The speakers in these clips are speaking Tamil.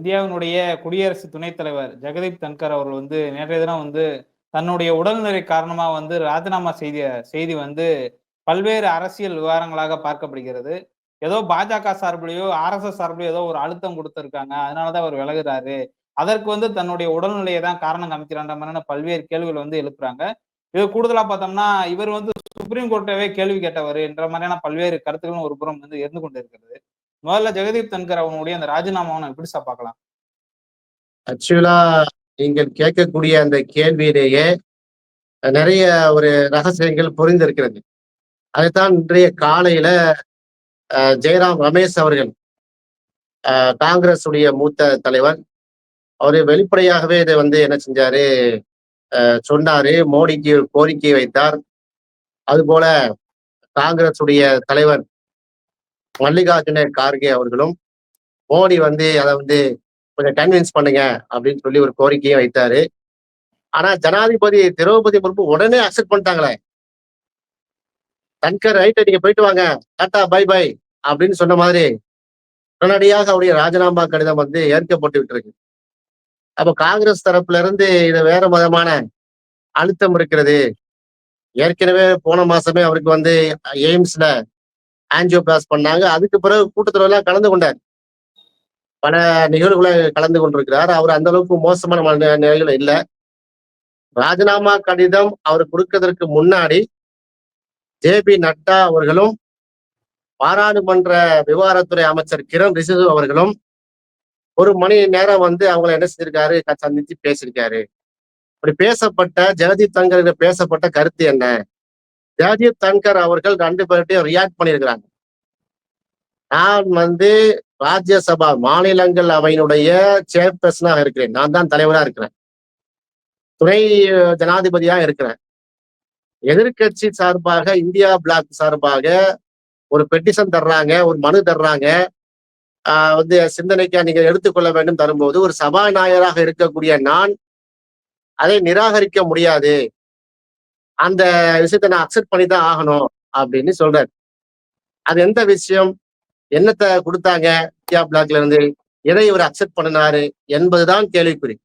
இந்தியாவினுடைய குடியரசு துணைத் தலைவர் ஜெகதீப் தன்கர் அவர்கள் நேற்றைய தினம் தன்னுடைய உடல்நிலை காரணமா ராஜினாமா செய்தி பல்வேறு அரசியல் விவகாரங்களாக பார்க்கப்படுகிறது. ஏதோ பாஜக சார்பிலேயோ, ஆர்எஸ்எஸ் சார்பிலேயோ ஏதோ ஒரு அழுத்தம் குடுத்திருக்காங்க. அதனாலதான் அவர் விலகுறாரு. அதற்கு தன்னுடைய உடல்நிலையை தான் காரணம் காமிக்கிறான்ற மாதிரியான பல்வேறு கேள்விகள் எழுப்புறாங்க. இது கூடுதலா பார்த்தோம்னா, இவர் சுப்ரீம் கோர்ட்டவே கேள்வி கேட்டவர் என்ற மாதிரியான பல்வேறு கருத்துக்களும் ஒரு புறம் இருந்து கொண்டிருக்கிறது. முதல்ல ஜெகதீப் தன்கர் அவங்களுடைய அந்த ராஜினாமாவை நம்ம எப்படி சார் பார்க்கலாம்? ஆக்சுவலா நீங்கள் கேட்கக்கூடிய அந்த கேள்வியிலேயே நிறைய ஒரு ரகசியங்கள் புரிந்திருக்கிறது. அதுதான் இன்றைய காலையில ஜெயராம் ரமேஷ் அவர்கள், காங்கிரஸ் உடைய மூத்த தலைவர், அவரு வெளிப்படையாகவே இதை என்ன செஞ்சாரு, சொன்னாரு. மோடிக்கு கோரிக்கை வைத்தார். அதுபோல காங்கிரஸ் உடைய தலைவர் மல்லிகார்ஜுன கார்கே அவர்களும் மோடி அதை கொஞ்சம் கன்வின்ஸ் பண்ணுங்க அப்படின்னு சொல்லி ஒரு கோரிக்கையும் வைத்தாரு. ஆனா ஜனாதிபதி திரௌபதி முர்மு உடனே அக்செப்ட் பண்ணிட்டாங்களே. தன்கர் ரைட்டை நீங்க போயிட்டு வாங்க, டாட்டா பை பை அப்படின்னு சொன்ன மாதிரி உடனடியாக அவருடைய ராஜினாமா கடிதம் ஏற்கப்பட்டு விட்டுருக்கு. அப்ப காங்கிரஸ் தரப்புல இருந்து இது வேற விதமான அழுத்தம் இருக்கிறது. ஏற்கனவே போன மாசமே அவருக்கு எய்ம்ஸ்ல ஆஞ்சியோபிளாஸ் பண்ணாங்க. அதுக்கு பிறகு கூட்டத்துல எல்லாம் கலந்து கொண்டார். பல நிகழ்வுகளை கலந்து கொண்டிருக்கிறார். அவர் அந்த அளவுக்கு மோசமான நிலையில இல்லை. ராஜினாமா கடிதம் அவர் கொடுக்கிறதுக்கு முன்னாடி ஜே.பி. நட்டா அவர்களும் பாராளுமன்ற விவகாரத்துறை அமைச்சர் கிரண் ரிஜிஜு அவர்களும் 1 மணி நேரம் அவங்களை என்ன செஞ்சிருக்காரு, சந்திச்சு பேசியிருக்காரு. அப்படி பேசப்பட்ட ஜெகதீப் தன்கர் பேசப்பட்ட கருத்து என்ன? ஜெகதீப் தன்கர் அவர்கள் 2 பேர்ட்டையும் ரியாக்ட் பண்ணியிருக்கிறாங்க. நான் ராஜ்யசபா மாநிலங்களவையினுடைய சேர்பர்சனாக இருக்கிறேன். நான் தான் தலைவரா இருக்கிறேன். துணை ஜனாதிபதியா இருக்கிறேன். எதிர்கட்சி சார்பாக, இந்தியா பிளாக் சார்பாக ஒரு பெட்டிஷன் தர்றாங்க, ஒரு மனு தர்றாங்க. சிந்தனைக்கா நீங்க எடுத்துக்கொள்ள வேண்டும் தரும்போது, ஒரு சபாநாயகராக இருக்கக்கூடிய நான் அதை நிராகரிக்க முடியாது. அந்த விஷயத்தை நான் அக்செப்ட் பண்ணி தான் ஆகணும் அப்படின்னு சொல்றாரு. அது எந்த விஷயம், என்னத்தை கொடுத்தாங்க இந்தியா பிளாக்ல இருந்து, எதை இவர் அக்செப்ட் பண்ணினாரு என்பதுதான் கேள்விக்குறி.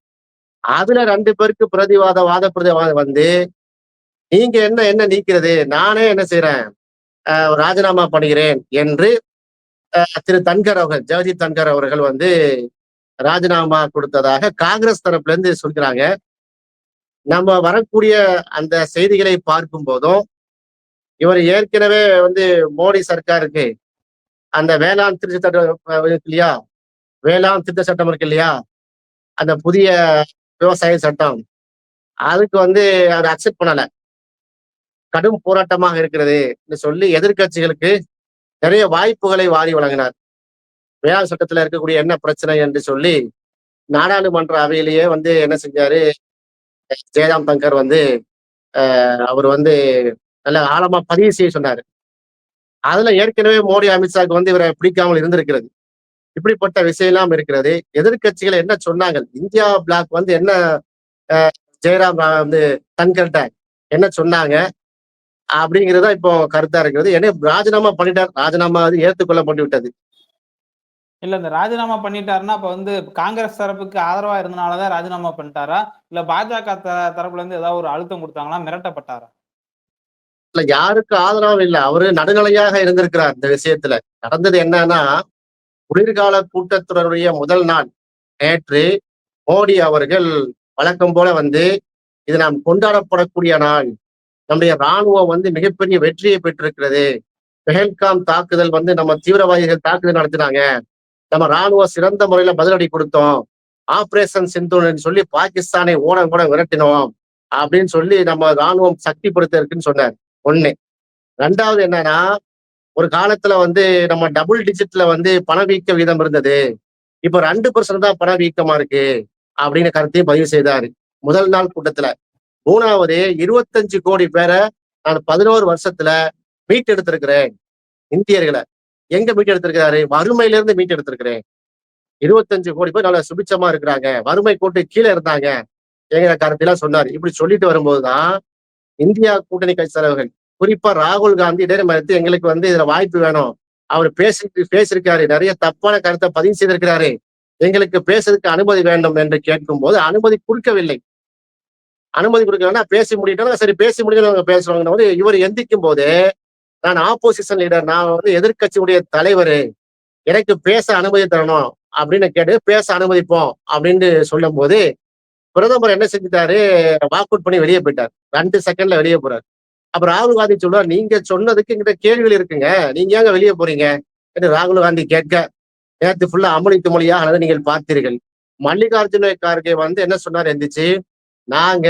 அதுல 2 பேருக்கு வாத பிரதிவாதம் நீங்க என்ன நீக்கிறது, நானே என்ன செய்யறேன், ராஜினாமா பண்ணுகிறேன் என்று திரு தன்கர் அவர்கள், ஜெகதீப் தன்கர் அவர்கள் ராஜினாமா கொடுத்ததாக காங்கிரஸ் தரப்புல இருந்து சொல்கிறாங்க. நம்ம வரக்கூடிய அந்த செய்திகளை பார்க்கும் போதும், இவர் ஏற்கனவே மோடி சர்க்காருக்கு அந்த வேளாண் திருத்த சட்டம் இருக்கு இல்லையா, வேளாண் திருத்த சட்டம் இருக்கு இல்லையா, அந்த புதிய விவசாய சட்டம், அதுக்கு அதை அக்செப்ட் பண்ணல. கடும் போராட்டமாக இருக்கிறது சொல்லி எதிர்கட்சிகளுக்கு நிறைய வாய்ப்புகளை வாரி வழங்கினார். வேளாண் சட்டத்துல இருக்கக்கூடிய என்ன பிரச்சனை என்று சொல்லி நாடாளுமன்ற அவையிலேயே என்ன செஞ்சாரு, ஜெயராம் தன்கர் அவர் நல்ல ஆழமா பதிவு செய்ய சொன்னாரு. அதுல ஏற்கனவே மோடி, அமித்ஷாக்கு இவரை பிடிக்காமல் இருந்திருக்கிறது. இப்படிப்பட்ட விஷயம் எல்லாம் இருக்கிறது. எதிர்கட்சிகள் என்ன சொன்னாங்க, இந்தியா பிளாக் என்ன ஜெயராம் தன்கர்ட்ட என்ன சொன்னாங்க அப்படிங்கிறதா இப்போ கருத்தா இருக்கிறது. ஏன்னா ராஜினாமா பண்ணிட்டார், ராஜினாமா ஏற்றுக்கொள்ளப்பட்டு விட்டது. இல்ல, இந்த ராஜினாமா பண்ணிட்டாருன்னா அப்ப காங்கிரஸ் தரப்புக்கு ஆதரவா இருந்தனாலதான் ராஜினாமா பண்ணிட்டாரா, இல்ல பாஜக தரப்புல இருந்து ஏதாவது ஒரு அழுத்தம் கொடுத்தாங்களா, மிரட்டப்பட்டாரா? இல்ல, யாருக்கு ஆதரவும் இல்லை. அவரு நடுநிலையாக இருந்திருக்கிறார். இந்த விஷயத்துல நடந்தது என்னன்னா, குளிர்கால கூட்டத்தொடருடைய முதல் நாள் நேற்று மோடி அவர்கள் வழக்கம் போல இது நாம் கொண்டாடப்படக்கூடிய நாள், நம்முடைய ராணுவம் மிகப்பெரிய வெற்றியை பெற்றிருக்கிறது, பெஹல்காம் தாக்குதல் நம்ம தீவிரவாதிகள் தாக்குதல் நடத்தினாங்க, நம்ம ராணுவம் சிறந்த முறையில பதிலடி கொடுத்தோம், ஆபரேஷன் சிந்தூர்னு சொல்லி பாகிஸ்தானை ஓடம் கூட விரட்டினோம் அப்படின்னு சொல்லி நம்ம ராணுவம் சக்தி படுத்த இருக்குன்னு சொன்னார். 1. 2வது என்னன்னா, ஒரு காலத்துல நம்ம டபுள் டிஜிட்ல பணவீக்க வீதம் இருந்தது, இப்ப 2% தான் பணவீக்கமா இருக்கு அப்படின்னு கருத்தையும் பதிவு செய்தாரு முதல் நாள் கூட்டத்துல. 3வது, 25 கோடி பேரை நான் 11 வருஷத்துல மீட்டெடுத்திருக்கிறேன். இந்தியர்களை எங்க மீட்டெடுத்திருக்கிறாரு, வறுமையில இருந்து மீட்டெடுத்திருக்கிறேன். 25 கோடி பேர் நல்லா சுபிச்சமா இருக்கிறாங்க, வறுமை கோட்டு கீழே இருந்தாங்க எங்கிற கருத்தையெல்லாம் சொன்னாரு. இப்படி சொல்லிட்டு வரும்போதுதான் இந்தியா கூட்டணி கட்சி தலைவர்கள், குறிப்பா ராகுல் காந்தி இடைமறித்து எங்களுக்கு இதுல வாய்ப்பு வேணும், அவர் பேசியிருக்காரு, நிறைய தப்பான கருத்தை பதிவு செய்திருக்கிறாரு, எங்களுக்கு பேசுறதுக்கு அனுமதி வேண்டும் என்று கேட்கும் போது அனுமதி கொடுக்கவில்லை. அனுமதி கொடுக்கலன்னா பேசி முடிட்டோம். சரி பேசி முடிஞ்சவங்க பேசுவாங்க போது இவர் எந்திக்கும் போது நான் ஆப்போசிஷன் லீடர், நான் வந்து எதிர்க்கட்சியுடைய தலைவர், எனக்கு பேச அனுமதி தரணும் அப்படின்னு கேட்டு பேச அனுமதிப்போம் அப்படின்னு சொல்லும் போது பிரதமர் என்ன செஞ்சுட்டாரு, வாக் அவுட் பண்ணி வெளியே போயிட்டார். 2 செகண்ட்ல வெளியே போறாரு. அப்ப ராகுல் காந்தி சொல்றாரு, நீங்க சொன்னதுக்கு எங்கிட்ட கேள்விகள் இருக்குங்க, நீங்க ஏங்க வெளியே போறீங்க என்று ராகுல் காந்தி கேட்க, நேற்று ஃபுல்லா அமளி துமளியா ஆனதை நீங்கள் பார்த்தீர்கள். மல்லிகார்ஜுன கார்கே வந்து என்ன சொன்னார் எந்திரிச்சு, நாங்க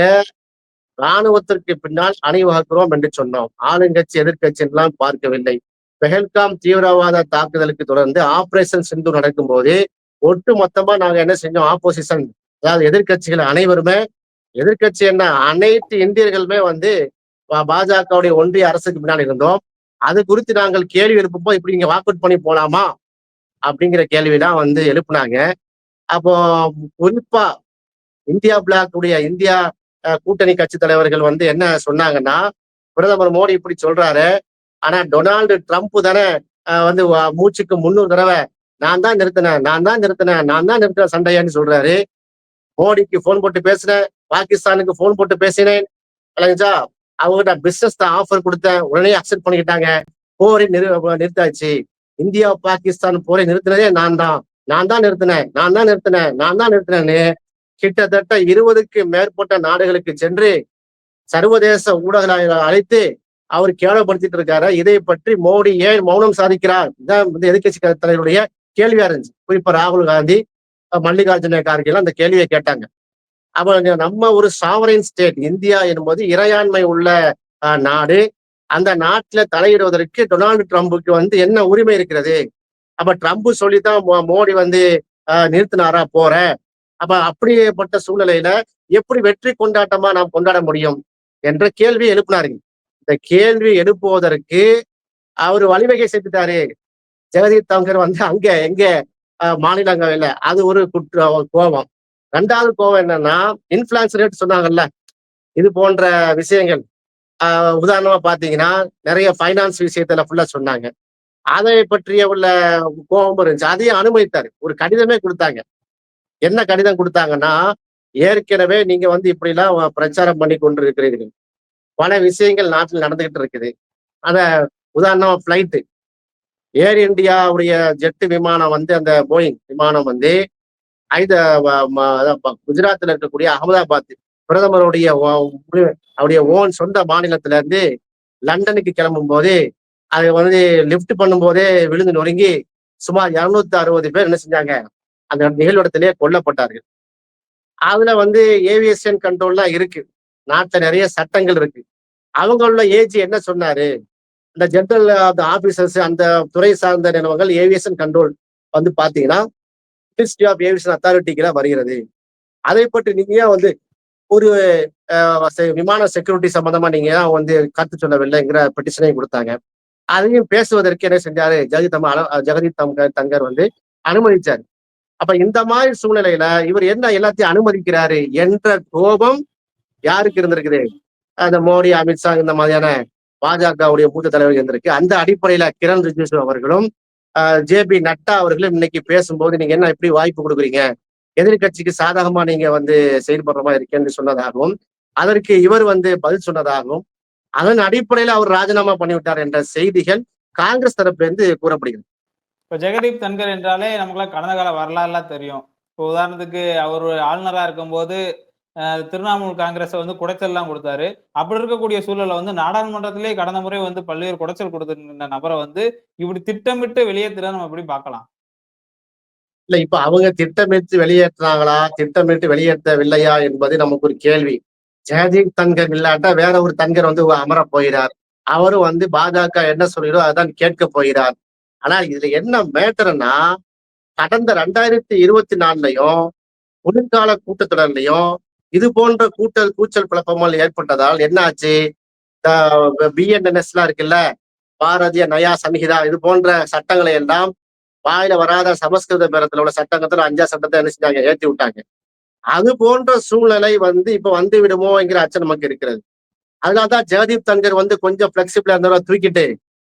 ராணுவத்திற்கு பின்னால் அணிவகுக்கிறோம் என்று சொன்னோம். ஆளுங்கட்சி எதிர்க்கட்சி எல்லாம் பார்க்கவில்லை. பெஹல்காம் தீவிரவாத தாக்குதலுக்கு தொடர்ந்து ஆபரேஷன் சிந்து நடக்கும் போது ஒட்டு மொத்தமா நாங்க என்ன செஞ்சோம், ஆப்போசிஷன் அதாவது எதிர்க்கட்சிகள் அனைவருமே, எதிர்க்கட்சி என்ன அனைத்து இந்தியர்களுமே வந்து பாஜகவுடைய ஒன்றிய அரசுக்கு பின்னால் இருந்தோம். அது குறித்து நாங்கள் கேள்வி எழுப்பும்போது இப்படி நீங்க வாக் அவுட் பண்ணி போலாமா அப்படிங்கிற கேள்விதான் வந்து எழுப்புனாங்க. அப்போ குறிப்பா இந்தியா பிளாக் உடைய இந்தியா கூட்டணி கட்சி தலைவர்கள் வந்து என்ன சொன்னாங்கன்னா, பிரதமர் மோடி இப்படி சொல்றாரு, ஆனா டொனால்டு ட்ரம்ப் தானே வந்து மூச்சுக்கு 300 தடவை நான் தான் நிறுத்தினேன், நான் தான் நிறுத்தினேன், நான் தான் நிறுத்தின சண்டையான்னு சொல்றாரு. மோடிக்கு போன் போட்டு பேசினேன், பாகிஸ்தானுக்கு போன் போட்டு பேசினேன், விளங்குச்சா? அவங்ககிட்ட பிசினஸ் தான் ஆஃபர் கொடுத்தேன், உடனே அக்செப்ட் பண்ணிக்கிட்டாங்க. போரை நிறுத்தாச்சு. இந்தியா பாகிஸ்தான் போரை நிறுத்தினதே நான் தான், நான் தான் நிறுத்தினேன், நான் தான் நிறுத்தினேன், நான் தான் நிறுத்தினேன்னு கிட்டத்தட்ட 20க்கு மேற்பட்ட நாடுகளுக்கு சென்று சர்வதேச ஊடகங்களை அழைத்து அவர் கேவலப்படுத்திட்டு இருக்காரு. இதை பற்றி மோடி ஏன் மௌனம் சாதிக்கிறார்? இதான் வந்து எதிர்க்கட்சி தலைவருடைய கேள்வியா இருந்துச்சு. குறிப்பா ராகுல் காந்தி, மல்லிகார்ஜுன கார்கே அந்த கேள்வியை கேட்டாங்க. அப்ப நம்ம ஒரு சாவரின் ஸ்டேட், இந்தியா என்பது இறையாண்மை உள்ள நாடு. அந்த நாட்டுல தலையிடுவதற்கு டொனால்டு ட்ரம்புக்கு வந்து என்ன உரிமை இருக்கிறது? அப்ப ட்ரம்ப் சொல்லித்தான் மோடி வந்து நிறுத்தினாரா போற? அப்ப அப்படிப்பட்ட சூழ்நிலையில எப்படி வெற்றி கொண்டாட்டமா நாம் கொண்டாட முடியும் என்ற கேள்வி எழுப்பினாருங்க. இந்த கேள்வி எழுப்புவதற்கு அவர் வழிவகை செய்துட்டாரு. ஜெகதீப் தங்கர் வந்து அங்க எங்க மாநிலங்களவையில அது ஒரு கோபம். 2வது கோபம் என்னன்னா, இன்ஃபுளுன்ஸ் ரேட் சொன்னாங்கல்ல, இது போன்ற விஷயங்கள் உதாரணமா பாத்தீங்கன்னா நிறைய பைனான்ஸ் விஷயத்துல ஃபுல்லா சொன்னாங்க. அதை பற்றிய உள்ள கோபம் இருந்துச்சு. அதையும் அனுமதித்தாரு. ஒரு கடிதமே கொடுத்தாங்க. என்ன கடிதம் கொடுத்தாங்கன்னா, ஏற்கனவே நீங்க வந்து இப்படி எல்லாம் பிரச்சாரம் பண்ணி கொண்டு இருக்கிறீர்கள், பல விஷயங்கள் நாட்டில் நடந்துகிட்டு இருக்குது. அத உதாரணமா பிளைட், ஏர் இந்தியாவுடைய ஜெட் விமானம் வந்து அந்த போயிங் விமானம் வந்து குஜராத்ல இருக்கக்கூடிய அகமதாபாத் பிரதமருடைய அவருடைய ஓன் சொந்த மாநிலத்தில இருந்து லண்டனுக்கு கிளம்பும் போது அதை வந்து லிப்ட் பண்ணும் போதே விழுந்து நொறுங்கி சுமார் 260 பேர் என்ன செஞ்சாங்க, அந்த நிகழ்விடத்திலேயே கொல்லப்பட்டார்கள். அதுல வந்து ஏவியேஷன் கண்ட்ரோல்லாம் இருக்கு, நாட்டுல நிறைய சட்டங்கள் இருக்கு. அவங்களோட ஏஜ் என்ன சொன்னாரு, இந்த ஜெனரல் ஆபீசர்ஸ் அந்த துறை சார்ந்த நிறுவனங்கள் ஏவியேஷன் கண்ட்ரோல் வந்து பாத்தீங்கன்னா மினிஸ்ட்ரி ஆஃப் ஏவியேஷன் அத்தாரிட்டிக்கு தான் வருகிறது. அதை பற்றி நீங்க வந்து ஒரு விமான செக்யூரிட்டி சம்பந்தமா நீங்க வந்து கருத்து சொல்லவில்லைங்கிற பெட்டிஷனையும் கொடுத்தாங்க. அதையும் பேசுவதற்கு என்ன செஞ்சாரு, ஜெகதீப் தங்கர் வந்து அனுமதிச்சாரு. அப்ப இந்த மாதிரி சூழ்நிலையில இவர் என்ன எல்லாத்தையும் அனுமதிக்கிறாரு என்ற கோபம் யாருக்கு இருந்திருக்குது, அந்த மோடி, அமித்ஷா இந்த மாதிரியான பாஜகவுடைய மூத்த தலைவர்கள் இருந்திருக்கு. அந்த அடிப்படையில கிரண் ரிஜிஜு அவர்களும் ஜே.பி. நட்டா அவர்களும் இன்னைக்கு பேசும்போது நீங்க என்ன இப்படி வாய்ப்பு கொடுக்குறீங்க, எதிர்கட்சிக்கு சாதகமா நீங்க வந்து செயல்படுற மாதிரி இருக்கேன்னு சொன்னதாகவும், அதற்கு இவர் வந்து பதில் சொன்னதாகவும், அதன் அடிப்படையில அவர் ராஜினாமா பண்ணிவிட்டார் என்ற செய்திகள் காங்கிரஸ் தரப்புல இருந்து கூறப்படுகிறது. இப்போ ஜெகதீப் தன்கர் என்றாலே நமக்குலாம் கடந்த கால வரலாறுலாம் தெரியும். இப்போ உதாரணத்துக்கு அவர் ஆளுநரா இருக்கும்போது திரிணாமுல் காங்கிரஸை வந்து குடைச்சல்லாம் கொடுத்தாரு. அப்படி இருக்கக்கூடிய சூழலை வந்து நாடாளுமன்றத்திலே கடந்த முறை வந்து பல்வேறு குடைச்சல் கொடுத்திருந்த நபரை வந்து இப்படி திட்டமிட்டு வெளியேற்றுறத நம்ம எப்படி பார்க்கலாம்? இல்ல இப்ப அவங்க திட்டமிட்டு வெளியேற்றினாங்களா, திட்டமிட்டு வெளியேற்றவில்லையா என்பது நமக்கு ஒரு கேள்வி. ஜெகதீப் தன்கர் இல்லாட்டா வேற ஒரு தன்கர் வந்து அமர போகிறார். அவரும் வந்து பாஜக என்ன சொல்கிறோ அதான் கேட்க போகிறார். ஆனா இதுல என்ன மேட்டர்னா, கடந்த 2024லயும் குளிர்கால கூட்டத்தொடர்லையும் இது போன்ற கூச்சல் குழப்பங்கள் ஏற்பட்டதால் என்ன ஆச்சு, பிஎன்என்எஸ் எல்லாம் இருக்குல்ல, பாரதிய நயா சம்ஹிதா, இது போன்ற சட்டங்களை எல்லாம் வாயில வராத சமஸ்கிருத பேரத்துல உள்ள சட்டங்கத்துல 5ஆம் சட்டத்தை என்ன செஞ்சாங்க, ஏற்றி விட்டாங்க. அது போன்ற சூழ்நிலை வந்து இப்ப வந்து விடுமோ என்கிற அச்சம் நமக்கு இருக்கிறது. அதனாலதான் ஜெகதீப் தன்கர் வந்து கொஞ்சம் பிளெக்சிபிளா இருந்தவரை தூக்கிட்டு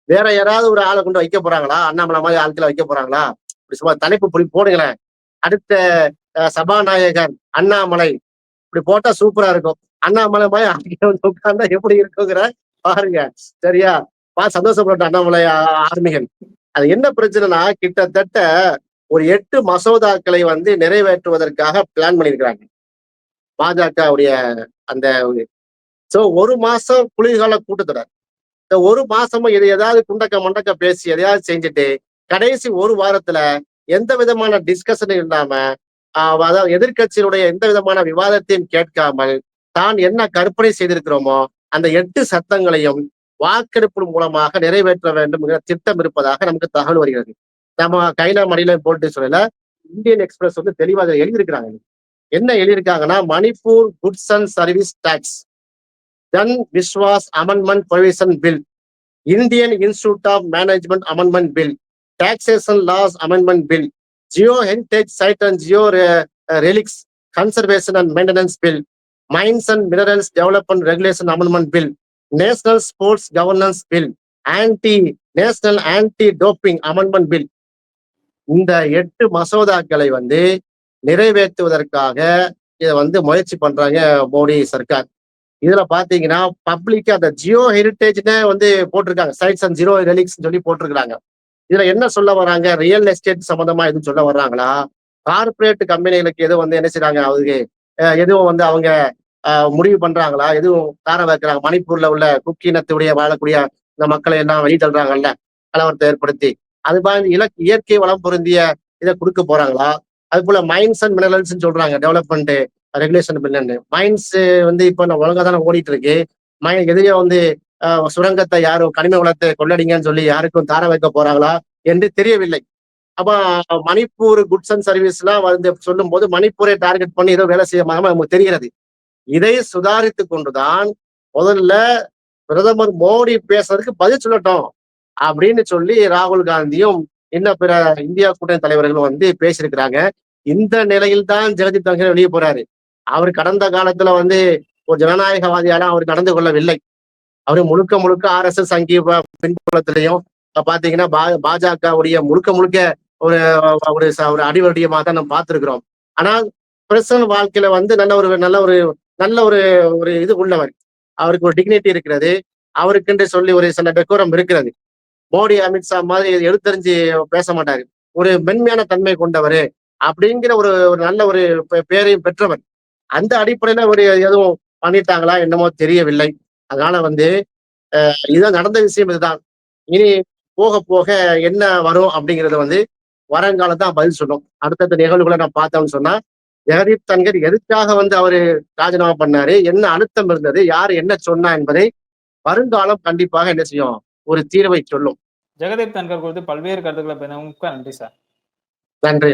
வேற யாராவது ஒரு ஆளை கொண்டு வைக்க போறாங்களா, அண்ணாமலை மாதிரி ஆட்களை வைக்க போறாங்களா, சும்மா தலைப்பு போடுங்களேன் அடுத்த சபாநாயகர் அண்ணாமலை, இப்படி போட்டா சூப்பரா இருக்கும். அண்ணாமலை மாதிரி அங்கே வந்து உட்கார்ந்தா எப்படி இருக்குங்கிற பாருங்க. சரியா? சந்தோஷப்பட்ட அண்ணாமலை ஆர்மிகள். அது என்ன பிரச்சனைனா, கிட்டத்தட்ட ஒரு 8 மசோதாக்களை வந்து நிறைவேற்றுவதற்காக பிளான் பண்ணியிருக்கிறாங்க பாஜகவுடைய அந்த. சோ 1 மாசம் குளிர்கால கூட்டத்தொடர். இந்த 1 மாசமும் இது ஏதாவது குண்டக்க மண்டக்க பேசி எதையாவது செஞ்சுட்டு கடைசி 1 வாரத்துல எந்த விதமான டிஸ்கஷனும் இல்லாம, அதாவது எதிர்க்கட்சியினுடைய எந்த விதமான விவாதத்தையும் கேட்காமல் தான் என்ன கற்பனை செய்திருக்கிறோமோ அந்த 8 சட்டங்களையும் வாக்கெடுப்பு மூலமாக நிறைவேற்ற வேண்டும் என்கிற திட்டம் இருப்பதாக நமக்கு தகவல் வருகிறது. நம்ம கையில மடியில போட்டு சொல்லல, இந்தியன் எக்ஸ்பிரஸ் வந்து தெளிவாக எழுதியிருக்கிறாங்க. என்ன எழுதியிருக்காங்கன்னா, Manipur goods and service tax, Jan Vishwas amendment provision bill, Indian Institute of Management amendment bill, taxation laws amendment bill, geo heritage site and geo relics conservation and maintenance bill, mines and minerals development regulation amendment bill, national sports governance bill, national anti doping amendment bill. இந்த 8 மசோதாக்களை வந்து நிறைவேற்றுவதற்காக இதை வந்து முயற்சி பண்றாங்க மோடி சர்க்கார். இதுல பாத்தீங்கன்னா பப்ளிக்கா அந்த ஜியோ ஹெரிடேஜ்னே வந்து போட்டிருக்காங்க, சைட்ஸ் அண்ட் ஜீரோ ரெலிக்ஸ் சொல்லி போட்டிருக்காங்க. இதுல என்ன சொல்ல வர்றாங்க, ரியல் எஸ்டேட் சம்பந்தமா எதுவும் சொல்ல வர்றாங்களா, கார்பரேட் கம்பெனிகளுக்கு எதுவும் வந்து என்ன செய்யறாங்க, அவருக்கு எதுவும் வந்து அவங்க முடிவு பண்றாங்களா, எதுவும் கார வைக்கிறாங்க, மணிப்பூர்ல உள்ள குக்கி இனத்துடைய வாழக்கூடிய இந்த மக்களை எல்லாம் வழி தள்ளுறாங்கல்ல கலவரத்தை ஏற்படுத்தி, அது மாதிரி இயற்கை வளம் பொருந்திய இதை கொடுக்க போறாங்களா, அது போல மைன்ஸ் அண்ட் மினரல்ஸ் சொல்றாங்க டெவலப்மெண்ட் ரெகுலேஷன் பில்லுன்னு. மைன்ஸ் வந்து இப்ப ஒழுங்கா தானே ஓடிட்டு இருக்கு. எதிரியா வந்து சுரங்கத்தை யாரும் கனிம வளத்தை கொள்ளடிங்கன்னு சொல்லி யாருக்கும் தார வைக்க போறாங்களா என்று தெரியவில்லை. அப்ப மணிப்பூர் குட்ஸ் அண்ட் சர்வீஸ் எல்லாம் வந்து சொல்லும் போது மணிப்பூரை டார்கெட் பண்ணி ஏதோ வேலை செய்யமாக நமக்கு தெரிகிறது. இதை சுதாரித்து கொண்டுதான் முதல்ல பிரதமர் மோடி பேசுறதுக்கு பதில் சொல்லட்டும் அப்படின்னு சொல்லி ராகுல் காந்தியும் இன்னும் பிற இந்தியா கூட்டணி தலைவர்களும் வந்து பேசியிருக்கிறாங்க. இந்த நிலையில் தான் ஜெகதீப் தங்கர் வெளியே போறாரு. அவர் கடந்த காலத்துல வந்து ஒரு ஜனநாயகவாதியால அவர் நடந்து கொள்ளவில்லை. அவரு முழுக்க முழுக்க RSS அங்கி பின்புலத்திலையும் பாத்தீங்கன்னா பாஜகவுடைய முழுக்க ஒரு ஒரு அடிவடியமா தான் நம்ம பார்த்திருக்கிறோம். ஆனால் பர்சனல் வாழ்க்கையில வந்து நல்ல ஒரு இது உள்ளவர். அவருக்கு ஒரு டிக்னிட்டி இருக்கிறது, அவருக்குன்னு சொல்லி ஒரு சில டெக்கோரம் இருக்கிறது. மோடி அமித்ஷா மாதிரி எடுத்தறிஞ்சு பேச மாட்டாரு. ஒரு மென்மையான தன்மை கொண்டவர் அப்படிங்கிற ஒரு நல்ல ஒரு பேரையும் பெற்றவர். அந்த அடிப்படையில ஒரு எதுவும் பண்ணிட்டாங்களா என்னமோ தெரியவில்லை. அதனால வந்து இதுதான் நடந்த விஷயம். இதுதான் இனி போக போக என்ன வரும் அப்படிங்கறத வந்து வருங்காலம் தான் பதில் சொல்லும். அடுத்தடுத்த நிகழ்வுகளை நான் பார்த்தோம்னு சொன்னா, ஜெகதீப் தன்கர் எதுக்காக வந்து அவரு ராஜினாமா பண்ணாரு, என்ன அழுத்தம் இருந்தது, யார் என்ன சொன்னா என்பதை வருங்காலம் கண்டிப்பாக என்ன செய்யும், ஒரு தீர்வை சொல்லும். ஜெகதீப் தன்கர் குறித்து பல்வேறு கருத்துக்களை பெறுவதற்கு நன்றி சார். நன்றி.